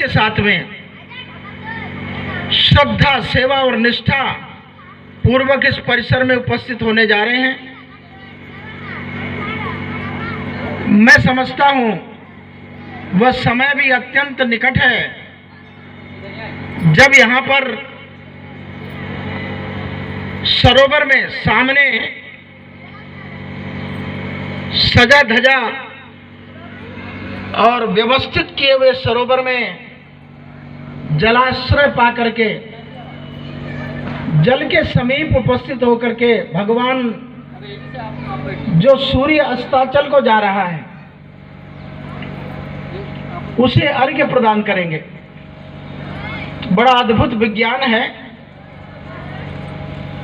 के साथ में श्रद्धा, सेवा और निष्ठा पूर्वक इस परिसर में उपस्थित होने जा रहे हैं। मैं समझता हूं वह समय भी अत्यंत निकट है जब यहां पर सरोवर में सामने सजा धजा और व्यवस्थित किए हुए सरोवर में जलाश्रय पा करके जल के समीप उपस्थित होकर के भगवान जो सूर्य अस्ताचल को जा रहा है उसे अर्घ्य प्रदान करेंगे। बड़ा अद्भुत विज्ञान है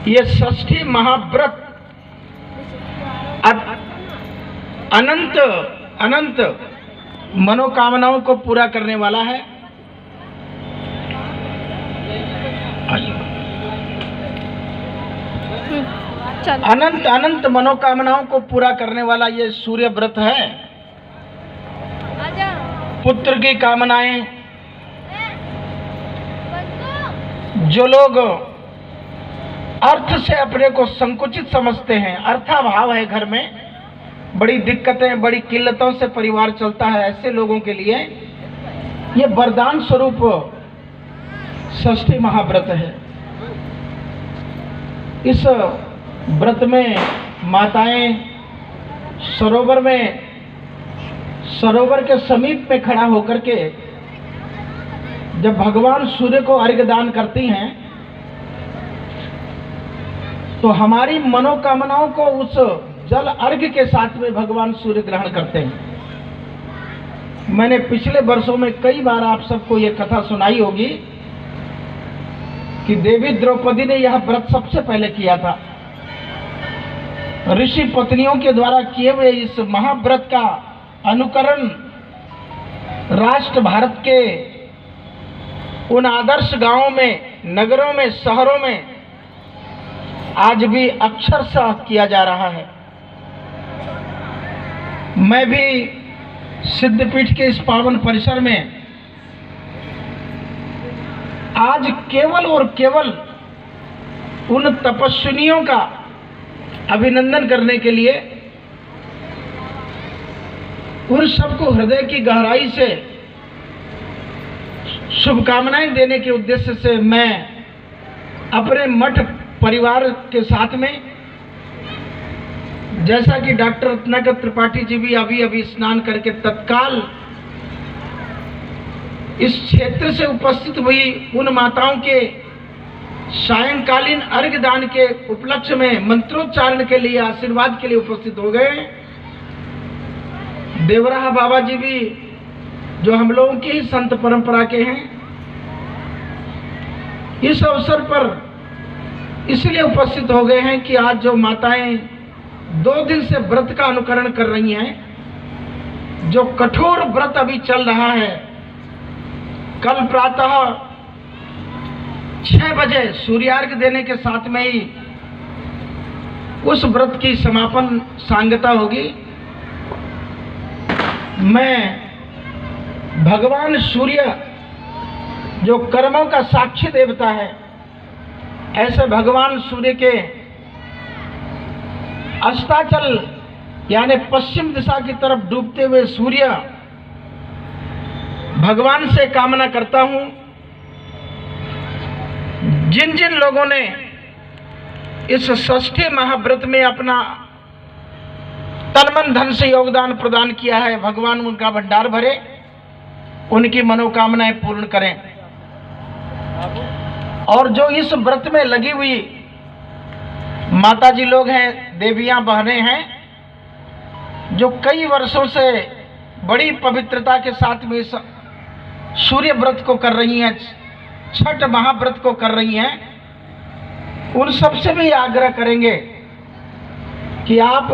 ये। षष्ठी महाव्रत अनंत अनंत मनोकामनाओं को पूरा करने वाला है। अनंत अनंत मनोकामनाओं को पूरा करने वाला ये सूर्य व्रत है। पुत्र की कामनाएं, जो लोग अर्थ से अपने को संकुचित समझते हैं, अर्थाभाव है घर में, बड़ी दिक्कतें, बड़ी किल्लतों से परिवार चलता है, ऐसे लोगों के लिए ये वरदान स्वरूप षष्ठी महाव्रत है। इस व्रत में माताएं सरोवर के समीप में खड़ा होकर के जब भगवान सूर्य को अर्घ्य दान करती हैं तो हमारी मनोकामनाओं को उस जल अर्घ्य के साथ में भगवान सूर्य ग्रहण करते हैं। मैंने पिछले वर्षों में कई बार आप सबको यह कथा सुनाई होगी कि देवी द्रौपदी ने यह व्रत सबसे पहले किया था। ऋषि पत्नियों के द्वारा किए हुए इस महाव्रत का अनुकरण राष्ट्र भारत के उन आदर्श गांवों में, नगरों में, शहरों में आज भी अक्षरशः किया जा रहा है। मैं भी सिद्धपीठ के इस पावन परिसर में आज केवल और केवल उन तपस्विनियों का अभिनंदन करने के लिए, उन सबको हृदय की गहराई से शुभकामनाएं देने के उद्देश्य से मैं अपने मठ परिवार के साथ में, जैसा कि डॉक्टर रत्नाकर त्रिपाठी जी भी अभी स्नान करके तत्काल इस क्षेत्र से उपस्थित हुई उन माताओं के सायंकालीन अर्घ्य दान के उपलक्ष्य में मंत्रोच्चारण के लिए, आशीर्वाद के लिए उपस्थित हो गए। देवराहा बाबा जी भी जो हम लोगों की ही संत परंपरा के हैं, इस अवसर पर इसलिए उपस्थित हो गए हैं कि आज जो माताएं 2 दिन से व्रत का अनुकरण कर रही हैं, जो कठोर व्रत अभी चल रहा है, कल प्रातः 6 बजे सूर्यार्घ्य देने के साथ में ही उस व्रत की समापन सांगता होगी। मैं भगवान सूर्य जो कर्मों का साक्षी देवता है, ऐसे भगवान सूर्य के अस्ताचल यानी पश्चिम दिशा की तरफ डूबते हुए सूर्य भगवान से कामना करता हूं, जिन जिन लोगों ने इस षष्ठी महाव्रत में अपना तन मन धन से योगदान प्रदान किया है, भगवान उनका भंडार भरे, उनकी मनोकामनाएं पूर्ण करें। और जो इस व्रत में लगी हुई माताजी लोग हैं, देवियां बहनें हैं, जो कई वर्षों से बड़ी पवित्रता के साथ में इस सूर्य व्रत को कर रही हैं, छठ महाव्रत को कर रही हैं, उन सबसे भी आग्रह करेंगे कि आप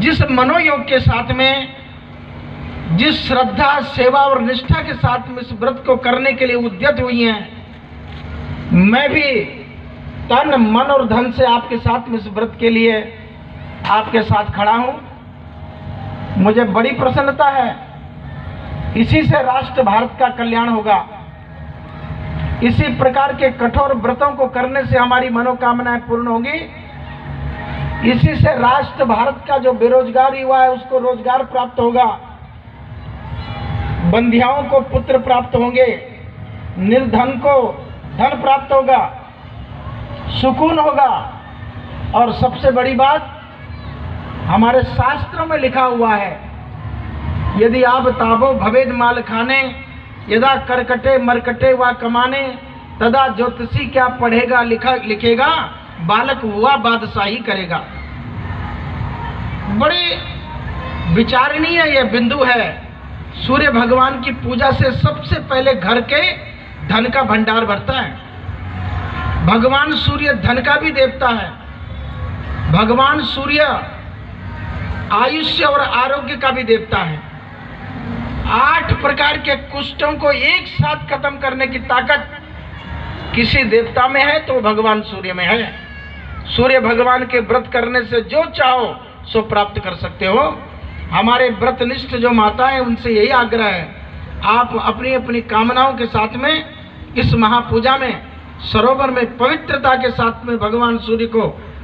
जिस मनोयोग के साथ में, जिस श्रद्धा, सेवा और निष्ठा के साथ में इस व्रत को करने के लिए उद्यत हुई हैं, मैं भी तन मन और धन से आपके साथ में इस व्रत के लिए आपके साथ खड़ा हूं। मुझे बड़ी प्रसन्नता है इसी से राष्ट्र भारत का कल्याण होगा। इसी प्रकार के कठोर व्रतों को करने से हमारी मनोकामनाएं पूर्ण होंगी। इसी से राष्ट्र भारत का जो बेरोजगार युवा है उसको रोजगार प्राप्त होगा, बंधियाओं को पुत्र प्राप्त होंगे, निर्धन को धन प्राप्त होगा, सुकून होगा। और सबसे बड़ी बात, हमारे शास्त्रों में लिखा हुआ है, यदि आप ताबो भवेद माल खाने, यदा करकटे मरकटे व कमाने, तदा ज्योतिषी क्या पढ़ेगा लिखेगा, बालक हुआ बादशाही करेगा। बड़ी विचारणीय यह बिंदु है। सूर्य भगवान की पूजा से सबसे पहले घर के धन का भंडार भरता है। भगवान सूर्य धन का भी देवता है। भगवान सूर्य आयुष्य और आरोग्य का भी देवता है। 8 प्रकार के कुष्ठों को एक साथ खत्म करने की ताकत किसी देवता में है तो भगवान सूर्य में है। सूर्य भगवान के व्रत करने से जो चाहो सो प्राप्त कर सकते हो। हमारे व्रतनिष्ठ जो माता है उनसे यही आग्रह है, आप अपनी अपनी कामनाओं के साथ में इस महापूजा में सरोवर में पवित्रता के साथ में भगवान सूर्य को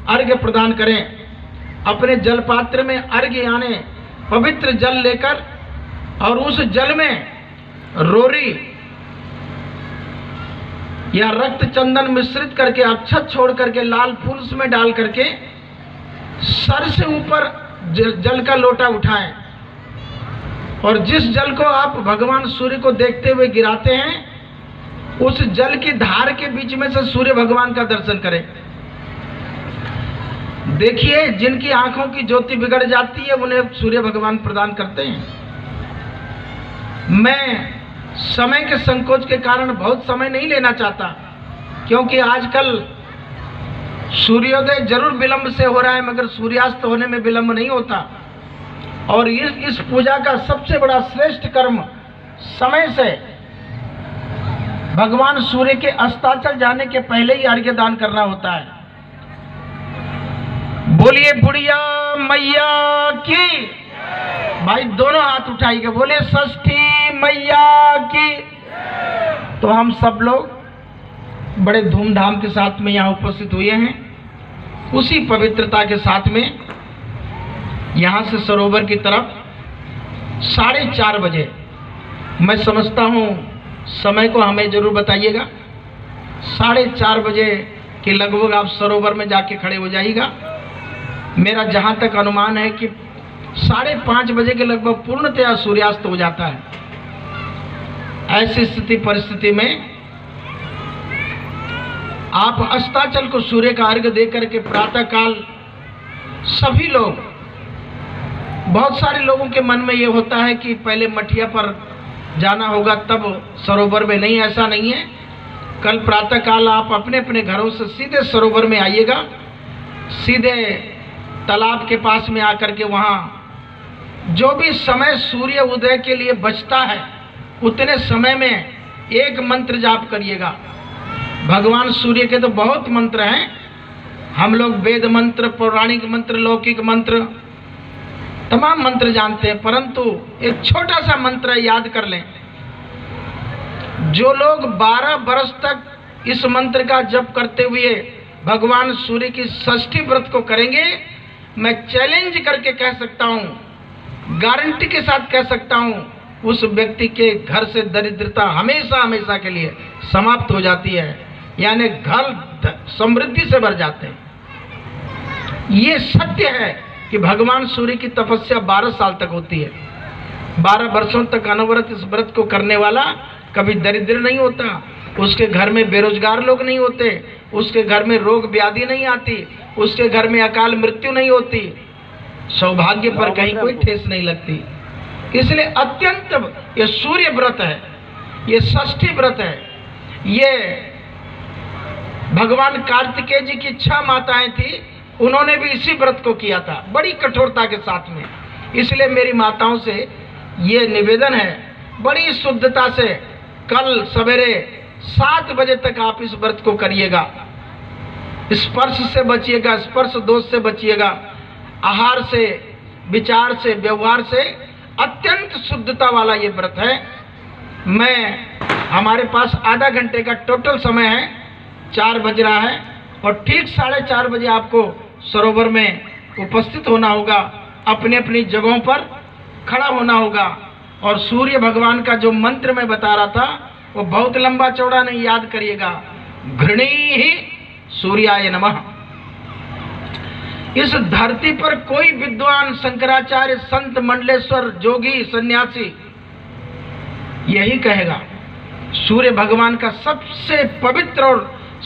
अर्घ्य प्रदान करें। अपने जल पात्र में अर्घ्य यानी पवित्र जल लेकर और उस जल में रोरी या रक्त चंदन मिश्रित करके अक्षत छोड़ करके लाल फूल उसमें डाल करके सर से ऊपर जल का लोटा उठाएं और जिस जल को आप भगवान सूर्य को देखते हुए गिराते हैं उस जल की धार के बीच में से सूर्य भगवान का दर्शन करें। देखिए, जिनकी आंखों की ज्योति बिगड़ जाती है उन्हें सूर्य भगवान प्रदान करते हैं। मैं समय के संकोच के कारण बहुत समय नहीं लेना चाहता, क्योंकि आजकल सूर्योदय जरूर विलंब से हो रहा है मगर सूर्यास्त होने में विलंब नहीं होता। और इस पूजा का सबसे बड़ा श्रेष्ठ कर्म समय से भगवान सूर्य के अस्ताचल जाने के पहले ही अर्घ्य दान करना होता है। बोलिए बुढ़िया मैया की, भाई दोनों हाथ उठाइए, बोले षष्ठी मैया की। तो हम सब लोग बड़े धूमधाम के साथ में यहाँ उपस्थित हुए हैं। उसी पवित्रता के साथ में यहाँ से सरोवर की तरफ 4:30 बजे, मैं समझता हूँ समय को हमें जरूर बताइएगा, 4:30 बजे के लगभग आप सरोवर में जाके खड़े हो जाइएगा। मेरा जहाँ तक अनुमान है कि 5:30 बजे के लगभग पूर्णतया सूर्यास्त हो जाता है। ऐसी परिस्थिति में आप अस्ताचल को सूर्य का अर्घ्य दे करके प्रातः काल सभी लोग, बहुत सारे लोगों के मन में ये होता है कि पहले मठिया पर जाना होगा तब सरोवर में, नहीं, ऐसा नहीं है। कल प्रातः काल आप अपने अपने घरों से सीधे सरोवर में आइएगा, सीधे तालाब के पास में आकर के वहाँ जो भी समय सूर्य उदय के लिए बचता है उतने समय में एक मंत्र जाप करिएगा। भगवान सूर्य के तो बहुत मंत्र हैं, हम लोग वेद मंत्र, पौराणिक मंत्र, लौकिक मंत्र, तमाम मंत्र जानते हैं, परंतु एक छोटा सा मंत्र याद कर लें। जो लोग 12 वर्ष तक इस मंत्र का जप करते हुए भगवान सूर्य की षष्ठी व्रत को करेंगे, मैं चैलेंज करके कह सकता हूँ, गारंटी के साथ कह सकता हूँ, उस व्यक्ति के घर से दरिद्रता हमेशा हमेशा के लिए समाप्त हो जाती है, यानी घर समृद्धि से भर जाते हैं। ये सत्य है कि भगवान सूर्य की तपस्या 12 साल तक होती है। 12 वर्षों तक अनवरत इस व्रत को करने वाला कभी दरिद्र नहीं होता, उसके घर में बेरोजगार लोग नहीं होते, उसके घर में रोग व्याधि नहीं आती, उसके घर में अकाल मृत्यु नहीं होती, सौभाग्य पर कहीं कोई ठेस नहीं लगती। इसलिए अत्यंत ये सूर्य व्रत है, ये षष्ठी व्रत है। ये भगवान कार्तिकेय जी की 6 माताएं थी, उन्होंने भी इसी व्रत को किया था बड़ी कठोरता के साथ में। इसलिए मेरी माताओं से ये निवेदन है, बड़ी शुद्धता से कल सवेरे 7 बजे तक आप इस व्रत को करिएगा। स्पर्श से बचिएगा, स्पर्श दोष से बचिएगा, आहार से, विचार से, व्यवहार से अत्यंत शुद्धता वाला ये व्रत है। हमारे पास आधा घंटे का टोटल समय है, 4 बज रहा है और ठीक 4:30 बजे आपको सरोवर में उपस्थित होना होगा, अपनी अपनी जगहों पर खड़ा होना होगा और सूर्य भगवान का जो मंत्र मैं बता रहा था वो बहुत लंबा चौड़ा नहीं, याद करिएगा। घृणी सूर्याय नमः। इस धरती पर कोई विद्वान, शंकराचार्य, संत, मंडलेश्वर, जोगी, सन्यासी यही कहेगा सूर्य भगवान का सबसे पवित्र और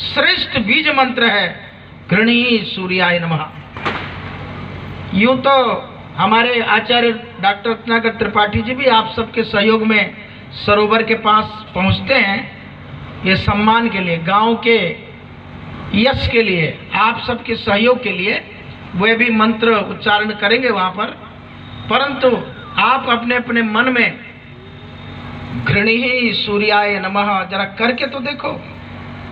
श्रेष्ठ बीज मंत्र है घृणी सूर्याय नमः। यूं तो हमारे आचार्य डॉक्टर रत्नाकर त्रिपाठी जी भी आप सबके सहयोग में सरोवर के पास पहुंचते हैं, ये सम्मान के लिए, गांव के यश के लिए, आप सबके सहयोग के लिए वे भी मंत्र उच्चारण करेंगे वहां पर। परंतु आप अपने अपने मन में घृणी सूर्याय नमः जरा करके तो देखो,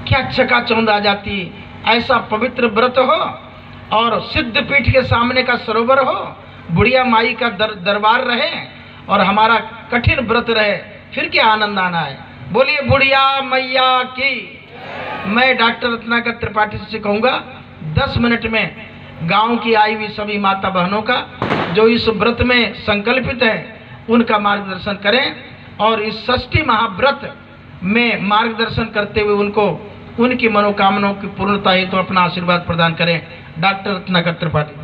क्या चकाचौंध आ जाती। ऐसा पवित्र व्रत हो और सिद्ध पीठ के सामने का सरोवर हो, बुढ़िया माई का दरबार रहे और हमारा कठिन व्रत रहे, फिर क्या आनंद आना है। बोलिए बुढ़िया मैया की। मैं डॉक्टर रत्नाकर त्रिपाठी से कहूँगा 10 मिनट में गांव की आई हुई सभी माता बहनों का जो इस व्रत में संकल्पित है उनका मार्गदर्शन करें और इस षष्ठी महाव्रत में मार्गदर्शन करते हुए उनको उनकी मनोकामनाओं की पूर्णता हेतु तो अपना आशीर्वाद प्रदान करें। डॉक्टर रत्नाकर त्रिपाठी।